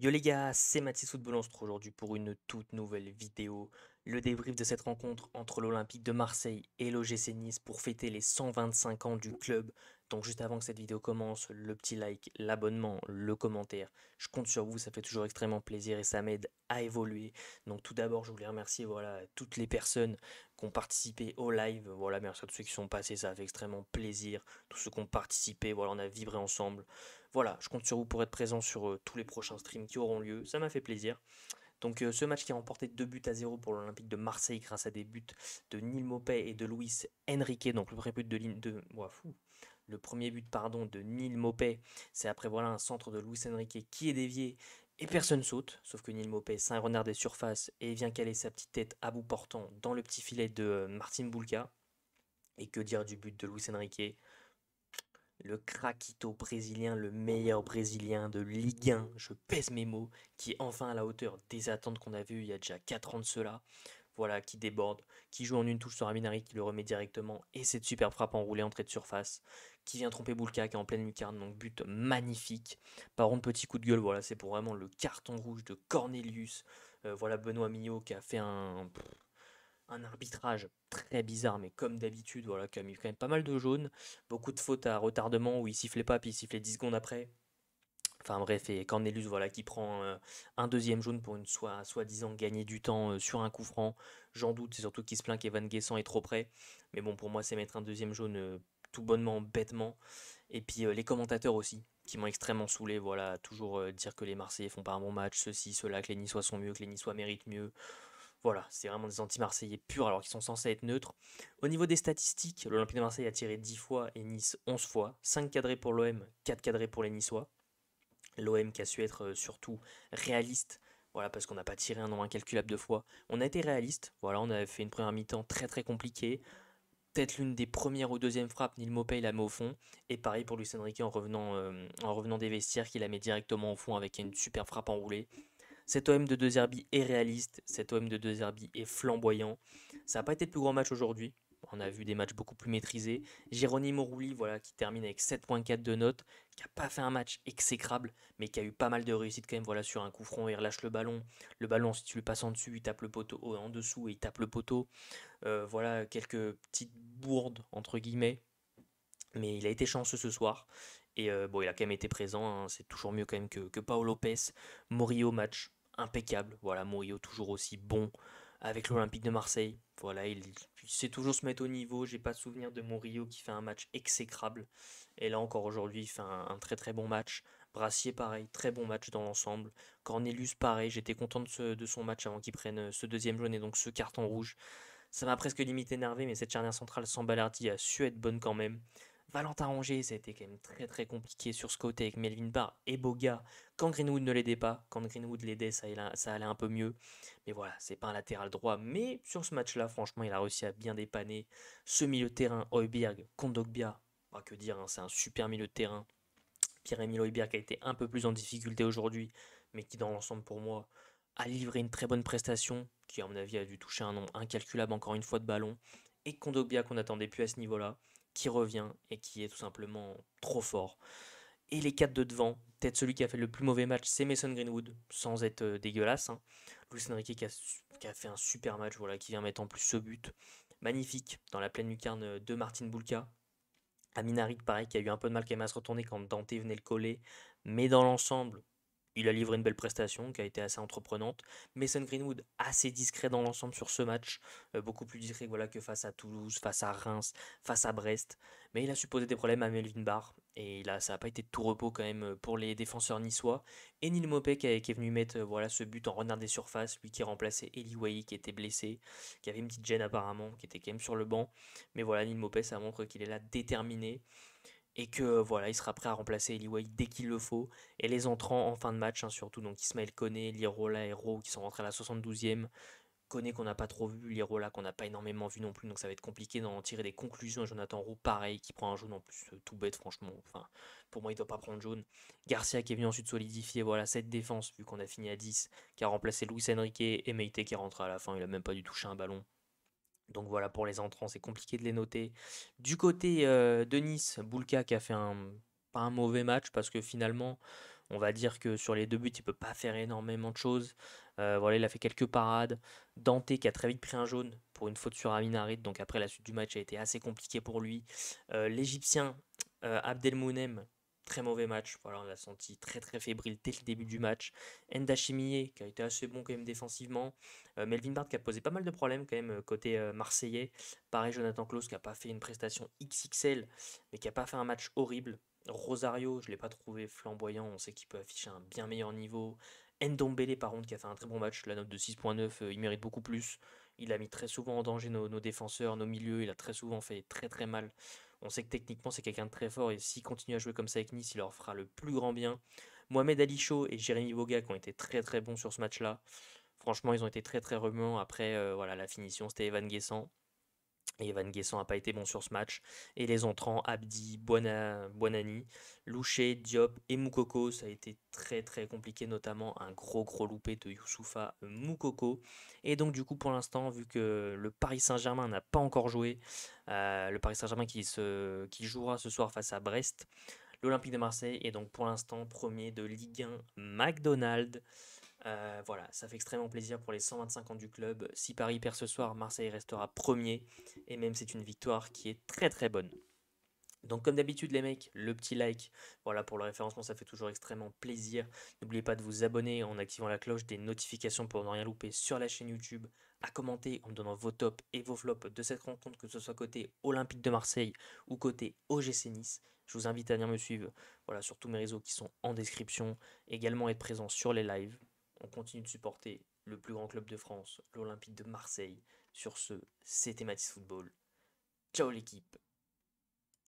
Yo les gars, c'est Mathis Football, on se retrouve aujourd'hui pour une toute nouvelle vidéo. Le débrief de cette rencontre entre l'Olympique de Marseille et l'OGC Nice pour fêter les 125 ans du club. Donc juste avant que cette vidéo commence, le petit like, l'abonnement, le commentaire. Je compte sur vous, ça fait toujours extrêmement plaisir et ça m'aide à évoluer. Donc tout d'abord, je voulais remercier voilà, toutes les personnes qui ont participé au live. Voilà, merci à tous ceux qui sont passés, ça fait extrêmement plaisir. Tous ceux qui ont participé, voilà, on a vibré ensemble. Voilà, je compte sur vous pour être présent sur tous les prochains streams qui auront lieu. Ça m'a fait plaisir. Donc ce match qui a remporté 2 buts à 0 pour l'Olympique de Marseille grâce à des buts de Neil Maupay et de Luis Enrique. Donc le premier but de ligne de ouah, fou. Le premier but pardon de Neil Maupay, c'est après voilà un centre de Luis Enrique qui est dévié et personne saute, sauf que Neil Maupay c'est un renard des surfaces et vient caler sa petite tête à bout portant dans le petit filet de Martin Bulka. Et que dire du but de Luis Enrique, le craquito brésilien, le meilleur brésilien de Ligue 1, je pèse mes mots, qui est enfin à la hauteur des attentes qu'on a vues il y a déjà 4 ans de cela. Voilà, qui déborde, qui joue en une touche sur Aminari, qui le remet directement, et cette superbe frappe enroulée entrée de surface, qui vient tromper Boulka, qui est en pleine lucarne, donc but magnifique. Par contre, petit coup de gueule, voilà, c'est pour vraiment le carton rouge de Cornelius. Voilà, Benoît Millot qui a fait un arbitrage très bizarre, mais comme d'habitude, voilà, qui a mis quand même pas mal de jaunes, beaucoup de fautes à retardement où il sifflait pas, puis il sifflait 10 secondes après. Enfin bref, et Cornelius, voilà, qui prend un deuxième jaune pour une soi-disant gagner du temps sur un coup franc. J'en doute, c'est surtout qu'il se plaint qu'Evan Guessant est trop près. Mais bon, pour moi, c'est mettre un deuxième jaune tout bonnement, bêtement. Et puis les commentateurs aussi, qui m'ont extrêmement saoulé, voilà, toujours dire que les Marseillais font pas un bon match, ceci, cela, que les Niçois sont mieux, que les Niçois méritent mieux. Voilà, c'est vraiment des anti-marseillais purs alors qu'ils sont censés être neutres. Au niveau des statistiques, l'Olympique de Marseille a tiré 10 fois et Nice 11 fois. 5 cadrés pour l'OM, 4 cadrés pour les Niçois. L'OM qui a su être surtout réaliste, voilà, parce qu'on n'a pas tiré un nombre incalculable de fois. On a été réaliste, voilà, on avait fait une première mi-temps très très compliquée. Peut-être l'une des premières ou deuxième frappes, Neil Maupay la met au fond. Et pareil pour Luis Enrique en revenant des vestiaires, qui la met directement au fond avec une super frappe enroulée. Cet OM de De Zerbi est réaliste, cet OM de De Zerbi est flamboyant. Ça n'a pas été le plus grand match aujourd'hui. On a vu des matchs beaucoup plus maîtrisés. Geronimo Rulli, voilà, qui termine avec 7,4 de notes, qui n'a pas fait un match exécrable, mais qui a eu pas mal de réussite quand même, voilà, sur un coup franc, il relâche le ballon. Le ballon, si tu le passes en dessus, il tape le poteau, en dessous et il tape le poteau. Voilà, quelques petites bourdes, entre guillemets. Mais il a été chanceux ce soir. Et bon, il a quand même été présent, hein. C'est toujours mieux quand même que Paolo Lopez. Murillo, match impeccable. Voilà, Murillo toujours aussi bon avec l'Olympique de Marseille. Voilà, il sait toujours se mettre au niveau. J'ai pas souvenir de Murillo qui fait un match exécrable. Et là encore aujourd'hui, il fait un très très bon match. Brassier, pareil, très bon match dans l'ensemble. Cornelius, pareil, j'étais content de son match avant qu'il prenne ce deuxième jaune et donc ce carton rouge. Ça m'a presque limite énervé, mais cette charnière centrale sans Ballardi a su être bonne quand même. Valentin Rongier, ça a été quand même très très compliqué sur ce côté avec Melvin Barr et Boga. Quand Greenwood ne l'aidait pas, quand Greenwood l'aidait, ça allait un peu mieux. Mais voilà, c'est pas un latéral droit. Mais sur ce match-là, franchement, il a réussi à bien dépanner ce milieu de terrain. Højbjerg, Kondogbia, pas que dire, hein, c'est un super milieu de terrain. Pierre-Emile Højbjerg qui a été un peu plus en difficulté aujourd'hui, mais qui dans l'ensemble pour moi a livré une très bonne prestation, qui à mon avis a dû toucher un nombre incalculable encore une fois de ballon, et Kondogbia qu'on n'attendait plus à ce niveau-là, qui revient et qui est tout simplement trop fort. Et les quatre de devant, peut-être celui qui a fait le plus mauvais match, c'est Mason Greenwood, sans être dégueulasse, hein. Luis Enrique qui a fait un super match, voilà, qui vient mettre en plus ce but. Magnifique, dans la pleine lucarne de Martin Bulka. Aminarik, pareil, qui a eu un peu de mal quand même à se retourner quand Dante venait le coller. Mais dans l'ensemble, il a livré une belle prestation qui a été assez entreprenante. Mason Greenwood, assez discret dans l'ensemble sur ce match. Beaucoup plus discret voilà, que face à Toulouse, face à Reims, face à Brest. Mais il a su poser des problèmes à Melvin Barr. Et là, ça n'a pas été de tout repos quand même pour les défenseurs niçois. Et Neil Maupay qui est venu mettre voilà, ce but en renard des surfaces. Lui qui remplaçait Eli Wahi qui était blessé. Qui avait une petite gêne apparemment, qui était quand même sur le banc. Mais voilà, Neil Maupay, ça montre qu'il est là déterminé et que voilà, il sera prêt à remplacer Eli Wahi dès qu'il le faut. Et les entrants en fin de match, hein, surtout, donc Ismaël Koné, Lirola et Rowe qui sont rentrés à la 72e. Koné qu'on n'a pas trop vu, Lirola qu'on n'a pas énormément vu non plus, donc ça va être compliqué d'en tirer des conclusions. Et Jonathan Rowe, pareil, qui prend un jaune en plus, tout bête, franchement. Enfin, pour moi, il ne doit pas prendre jaune. Garcia qui est venu ensuite solidifier voilà, cette défense, vu qu'on a fini à 10, qui a remplacé Luis Enrique et Meite qui est rentré à la fin. Il a même pas dû toucher un ballon. Donc voilà, pour les entrants, c'est compliqué de les noter. Du côté de Nice, Boulka qui a fait pas un mauvais match parce que finalement, On va dire que sur les 2 buts, il peut pas faire énormément de choses. Voilà, il a fait quelques parades. Dante qui a très vite pris un jaune pour une faute sur Amin Harit, donc après la suite du match a été assez compliquée pour lui. L'Égyptien Abdelmounem, très mauvais match. Voilà, on l'a senti très très fébrile dès le début du match. Enda Chimier qui a été assez bon quand même défensivement. Melvin Bard qui a posé pas mal de problèmes quand même côté marseillais. Pareil, Jonathan Klaus qui a pas fait une prestation XXL, mais qui a pas fait un match horrible. Rosario, je ne l'ai pas trouvé flamboyant, on sait qu'il peut afficher un bien meilleur niveau. Ndombele, par contre, qui a fait un très bon match, la note de 6.9, il mérite beaucoup plus. Il a mis très souvent en danger nos défenseurs, nos milieux, il a très souvent fait très très mal. On sait que techniquement, c'est quelqu'un de très fort et s'il continue à jouer comme ça avec Nice, il leur fera le plus grand bien. Mohamed Ali Chaud et Jérémy Boga qui ont été très très bons sur ce match-là. Franchement, ils ont été très très remuants. Après, voilà, la finition, c'était Evan Guessant. Et Evan Guessant n'a pas été bon sur ce match. Et les entrants, Abdi, Buonani, Louché, Diop et Moukoko, ça a été très très compliqué, notamment un gros loupé de Youssoufa Moukoko. Et donc du coup pour l'instant, vu que le Paris Saint-Germain n'a pas encore joué, le Paris Saint-Germain qui jouera ce soir face à Brest, l'Olympique de Marseille est donc pour l'instant premier de Ligue 1 McDonald's. Voilà, ça fait extrêmement plaisir pour les 125 ans du club. Si Paris perd ce soir, Marseille restera premier. Et même c'est une victoire qui est très très bonne. Donc comme d'habitude les mecs, le petit like, voilà pour le référencement, ça fait toujours extrêmement plaisir. N'oubliez pas de vous abonner en activant la cloche des notifications pour ne rien louper sur la chaîne YouTube, à commenter en me donnant vos tops et vos flops de cette rencontre, que ce soit côté Olympique de Marseille ou côté OGC Nice. Je vous invite à venir me suivre voilà, sur tous mes réseaux qui sont en description, également être présent sur les lives. On continue de supporter le plus grand club de France, l'Olympique de Marseille. Sur ce, c'était Mathis Football. Ciao l'équipe!